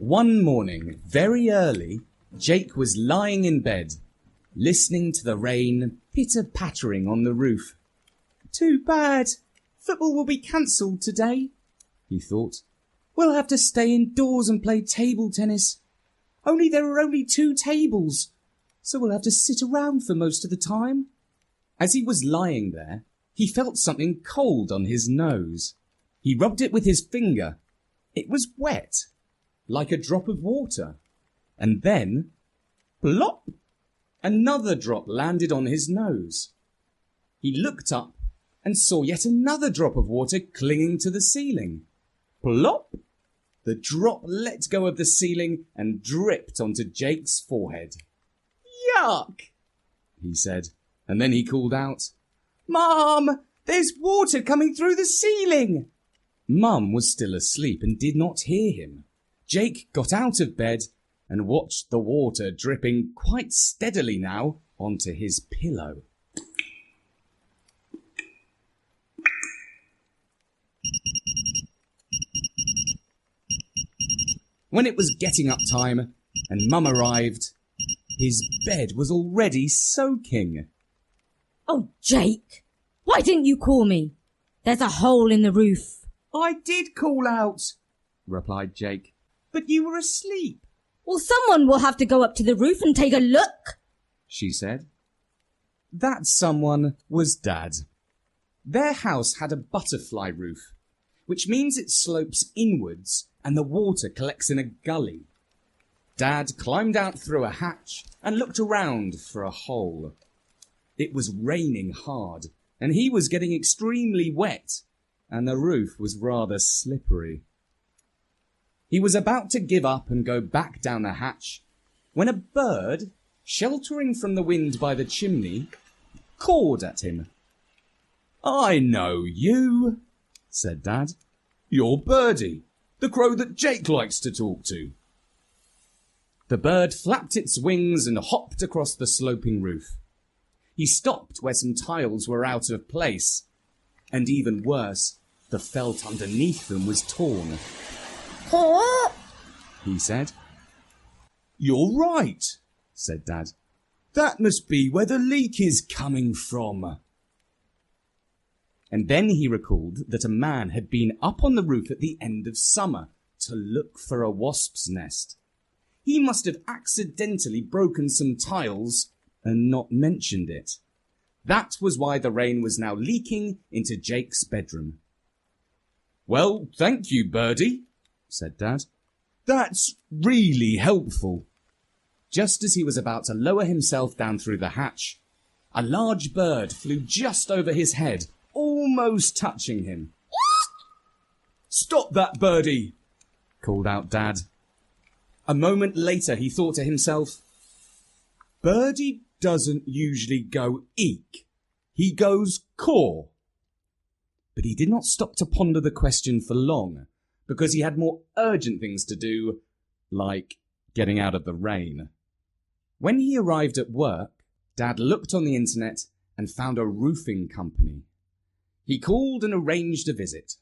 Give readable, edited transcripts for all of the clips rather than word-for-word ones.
One morning, very early, Jake was lying in bed, listening to the rain pitter-pattering on the roof. Too bad. Football will be cancelled today, he thought. We'll have to stay indoors and play table tennis. Only there are only 2 tables, so we'll have to sit around for most of the time. As he was lying there, he felt something cold on his nose. He rubbed it with his finger. It was wet, like a drop of water. And then, plop, another drop landed on his nose. He looked up and saw yet another drop of water clinging to the ceiling. Plop! The drop let go of the ceiling and dripped onto Jake's forehead. Yuck! He said, and then he called out, Mum, there's water coming through the ceiling. Mum was still asleep and did not hear him. Jake got out of bed and watched the water dripping quite steadily now onto his pillow. When it was getting up time and Mum arrived, his bed was already soaking. Oh, Jake, why didn't you call me? There's a hole in the roof. I did call out, replied Jake, but you were asleep. Well, someone will have to go up to the roof and take a look, she said. That someone was Dad. Their house had a butterfly roof, which means it slopes inwards and the water collects in a gully. Dad climbed out through a hatch and looked around for a hole. It was raining hard and he was getting extremely wet and the roof was rather slippery. He was about to give up and go back down the hatch when a bird, sheltering from the wind by the chimney, cawed at him. I know you, said Dad. You're Birdie, the crow that Jake likes to talk to. The bird flapped its wings and hopped across the sloping roof. He stopped where some tiles were out of place, and even worse, the felt underneath them was torn. He said. You're right, said Dad. That must be where the leak is coming from. And then he recalled that a man had been up on the roof at the end of summer to look for a wasp's nest. He must have accidentally broken some tiles and not mentioned it. That was why the rain was now leaking into Jake's bedroom. Well, thank you, Birdie, said Dad. That's really helpful. Just as he was about to lower himself down through the hatch, a large bird flew just over his head, almost touching him. Stop that, Birdie, called out Dad. A moment later he thought to himself, Birdie doesn't usually go eek, he goes caw. But he did not stop to ponder the question for long, because he had more urgent things to do, like getting out of the rain. When he arrived at work, Dad looked on the internet and found a roofing company. He called and arranged a visit.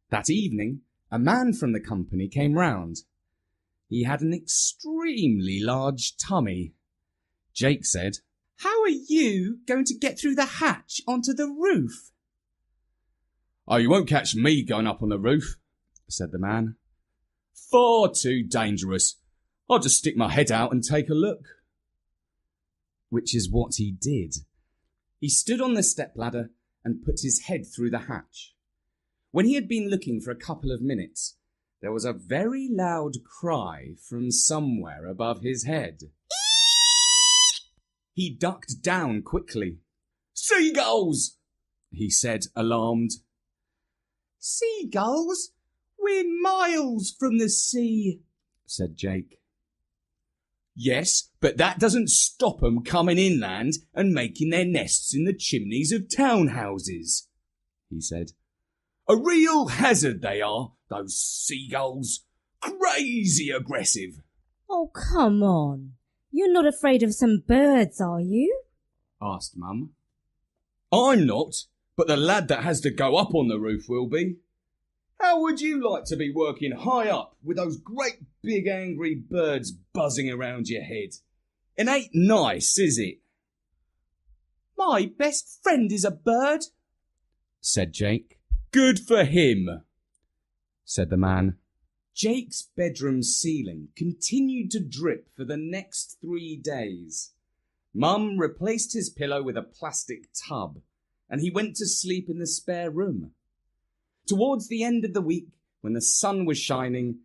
That evening, a man from the company came round. He had an extremely large tummy. Jake said, How are you going to get through the hatch onto the roof? Oh, you won't catch me going up on the roof, said the man. Far too dangerous. I'll just stick my head out and take a look. Which is what he did. He stood on the stepladder and put his head through the hatch. When he had been looking for a couple of minutes, there was a very loud cry from somewhere above his head. He ducked down quickly. Seagulls, he said, alarmed. Seagulls? We're miles from the sea, said Jake. Yes, but that doesn't stop 'em coming inland and making their nests in the chimneys of townhouses, he said. A real hazard they are, those seagulls. Crazy aggressive. Oh, come on. You're not afraid of some birds, are you? Asked Mum. I'm not, but the lad that has to go up on the roof will be. How would you like to be working high up with those great big angry birds buzzing around your head? It ain't nice, is it? My best friend is a bird, said Jake. Good for him, said the man. Jake's bedroom ceiling continued to drip for the next 3 days. Mum replaced his pillow with a plastic tub, and he went to sleep in the spare room. Towards the end of the week, when the sun was shining,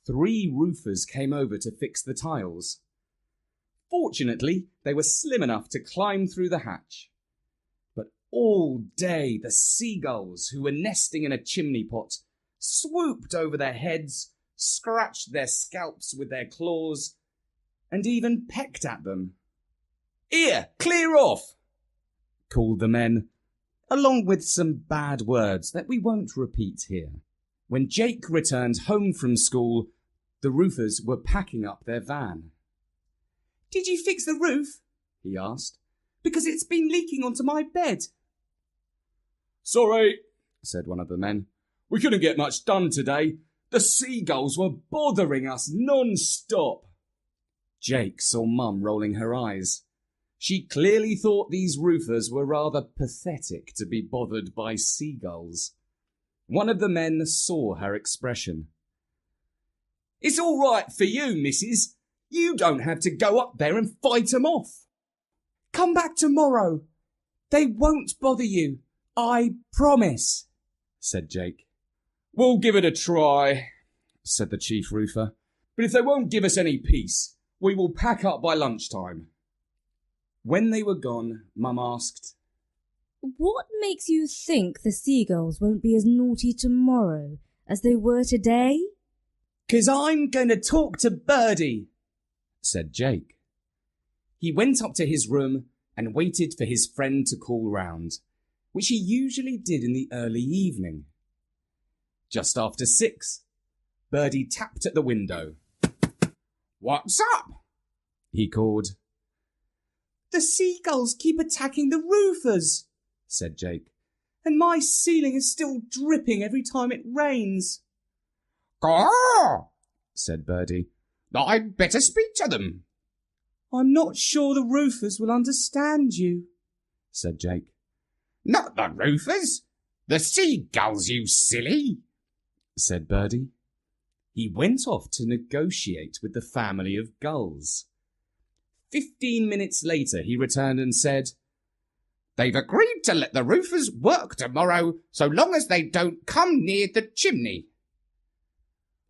3 roofers came over to fix the tiles. Fortunately, they were slim enough to climb through the hatch. But all day, the seagulls, who were nesting in a chimney pot, swooped over their heads, scratched their scalps with their claws, and even pecked at them. "Here, clear off!" called the men, along with some bad words that we won't repeat here. When Jake returned home from school, the roofers were packing up their van. "Did you fix the roof?" he asked, "because it's been leaking onto my bed." "Sorry," said one of the men. "We couldn't get much done today. The seagulls were bothering us non-stop." Jake saw Mum rolling her eyes. She clearly thought these roofers were rather pathetic to be bothered by seagulls. One of the men saw her expression. "It's all right for you, missus. You don't have to go up there and fight 'em off. Come back tomorrow. They won't bother you, I promise," said Jake. "We'll give it a try," said the chief roofer. "But if they won't give us any peace, we will pack up by lunchtime." When they were gone, Mum asked, What makes you think the seagulls won't be as naughty tomorrow as they were today? "'Cause I'm going to talk to Birdie," said Jake. He went up to his room and waited for his friend to call round, which he usually did in the early evening. Just after 6, Birdie tapped at the window. "What's up?" he called. "The seagulls keep attacking the roofers," said Jake, "and my ceiling is still dripping every time it rains." "Caw!" said Birdie. "I'd better speak to them." "I'm not sure the roofers will understand you," said Jake. "Not the roofers, the seagulls, you silly," said Birdie. He went off to negotiate with the family of gulls. 15 minutes later, he returned and said, "They've agreed to let the roofers work tomorrow so long as they don't come near the chimney."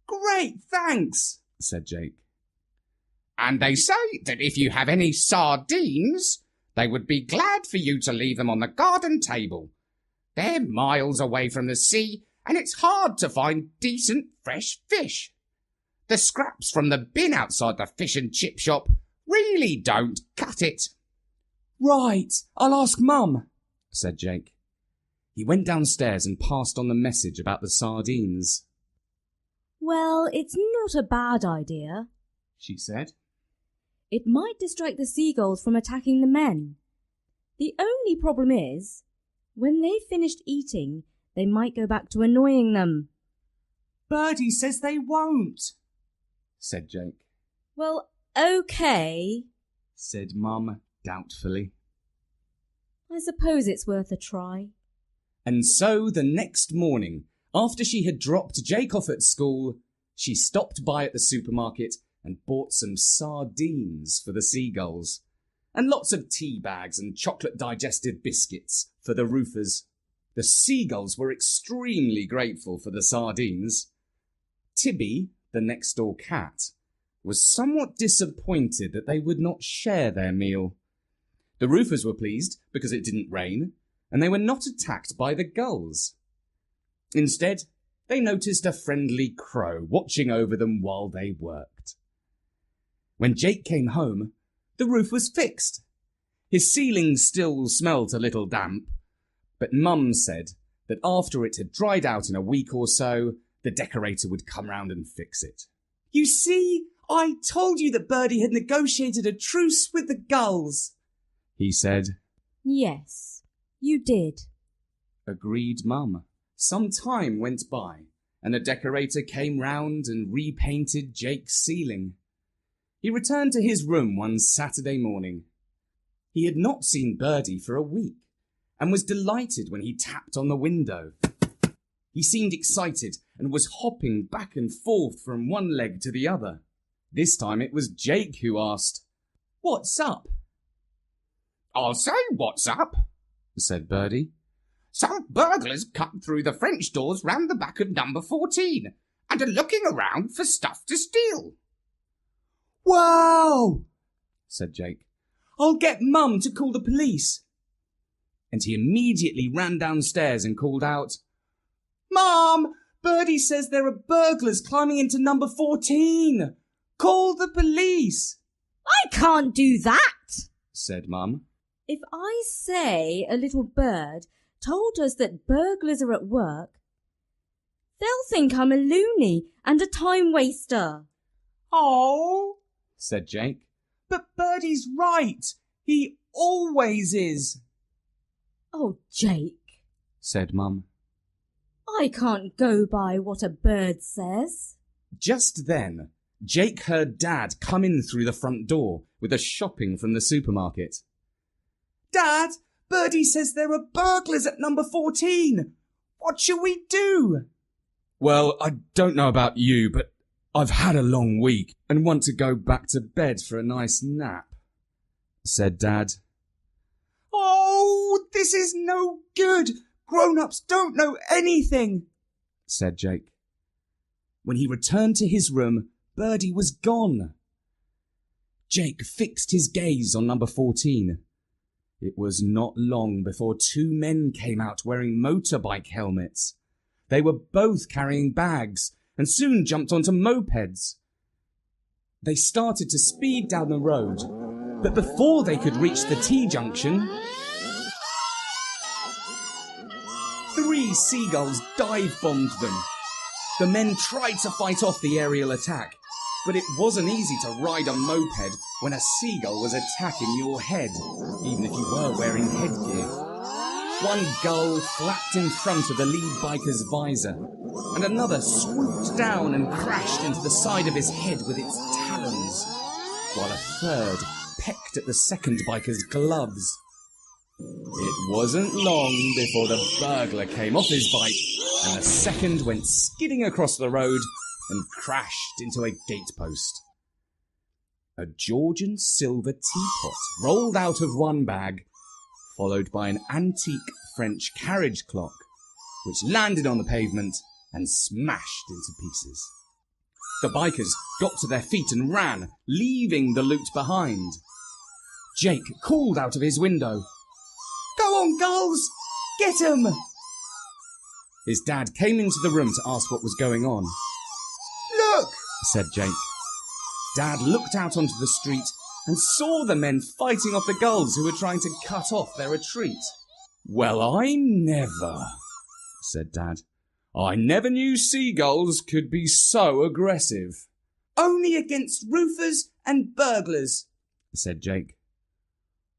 "Great, thanks," said Jake. "And they say that if you have any sardines, they would be glad for you to leave them on the garden table. They're miles away from the sea, and it's hard to find decent fresh fish. The scraps from the bin outside the fish and chip shop really don't cut it." "Right, I'll ask Mum," said Jake. He went downstairs and passed on the message about the sardines. Well, it's not a bad idea, she said. It might distract the seagulls from attacking the men. The only problem is, when they've finished eating, they might go back to annoying them. "Birdie says they won't," said Jake. Well, okay, said Mum doubtfully. I suppose it's worth a try. And so the next morning, after she had dropped Jake off at school, she stopped by at the supermarket and bought some sardines for the seagulls, and lots of tea bags and chocolate digestive biscuits for the roofers. The seagulls were extremely grateful for the sardines. Tibby, the next-door cat, was somewhat disappointed that they would not share their meal. The roofers were pleased because it didn't rain, and they were not attacked by the gulls. Instead, they noticed a friendly crow watching over them while they worked. When Jake came home, the roof was fixed. His ceiling still smelt a little damp, but Mum said that after it had dried out in a week or so, the decorator would come round and fix it. "You see, I told you that Birdie had negotiated a truce with the gulls," he said. Yes, you did, agreed Mum. Some time went by, and a decorator came round and repainted Jake's ceiling. He returned to his room one Saturday morning. He had not seen Birdie for a week, and was delighted when he tapped on the window. He seemed excited and was hopping back and forth from one leg to the other. This time it was Jake who asked, "What's up?" "I'll say what's up," said Birdie. "Some burglars cut through the French doors round the back of number 14 and are looking around for stuff to steal." "Wow!" said Jake. "I'll get Mum to call the police." And he immediately ran downstairs and called out, "Mum, Birdie says there are burglars climbing into number 14. Call the police." I can't do that, said Mum. If I say a little bird told us that burglars are at work, they'll think I'm a loony and a time waster. "Oh," said Jake, "but Birdie's right. He always is." Oh, Jake, said Mum. I can't go by what a bird says. Just then, Jake heard Dad come in through the front door with the shopping from the supermarket. "Dad, Birdie says there are burglars at number 14. What shall we do?" "Well, I don't know about you, but I've had a long week and want to go back to bed for a nice nap," said Dad. "Oh, this is no good. Grown-ups don't know anything," said Jake. When he returned to his room, Birdie was gone. Jake fixed his gaze on number 14. It was not long before two men came out wearing motorbike helmets. They were both carrying bags and soon jumped onto mopeds. They started to speed down the road, but before they could reach the T-junction, 3 seagulls dive-bombed them. The men tried to fight off the aerial attack, but it wasn't easy to ride a moped when a seagull was attacking your head, even if you were wearing headgear. One gull flapped in front of the lead biker's visor, and another swooped down and crashed into the side of his head with its talons, while a third pecked at the second biker's gloves. It wasn't long before the burglar came off his bike, and the second went skidding across the road and crashed into a gatepost. A Georgian silver teapot rolled out of one bag, followed by an antique French carriage clock, which landed on the pavement and smashed into pieces. The bikers got to their feet and ran, leaving the loot behind. Jake called out of his window, "Go on, gulls! Get 'em!" His dad came into the room to ask what was going on. "Look!" said Jake. Dad looked out onto the street and saw the men fighting off the gulls who were trying to cut off their retreat. "Well, I never," said Dad. "I never knew seagulls could be so aggressive." "Only against roofers and burglars," said Jake.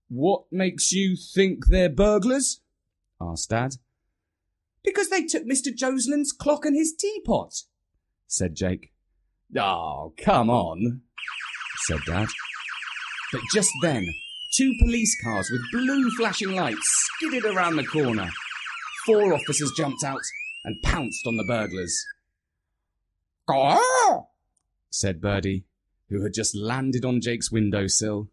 "What makes you think they're burglars?" asked Dad. "Because they took Mr. Joseland's clock and his teapot," said Jake. "Oh, come on," said Dad. But just then, 2 police cars with blue flashing lights skidded around the corner. 4 officers jumped out and pounced on the burglars. "Caw!" said Birdie, who had just landed on Jake's windowsill.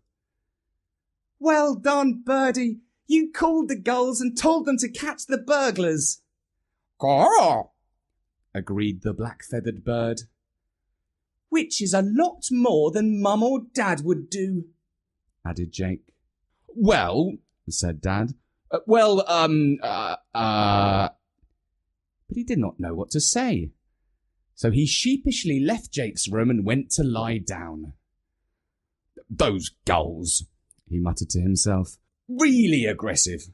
"Well done, Birdie. You called the gulls and told them to catch the burglars." "Caw!" agreed the black-feathered bird. "Which is a lot more than Mum or Dad would do," added Jake. "Well," said Dad. But he did not know what to say. So he sheepishly left Jake's room and went to lie down. "Those gulls," he muttered to himself. "Really aggressive.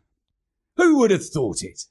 Who would have thought it?"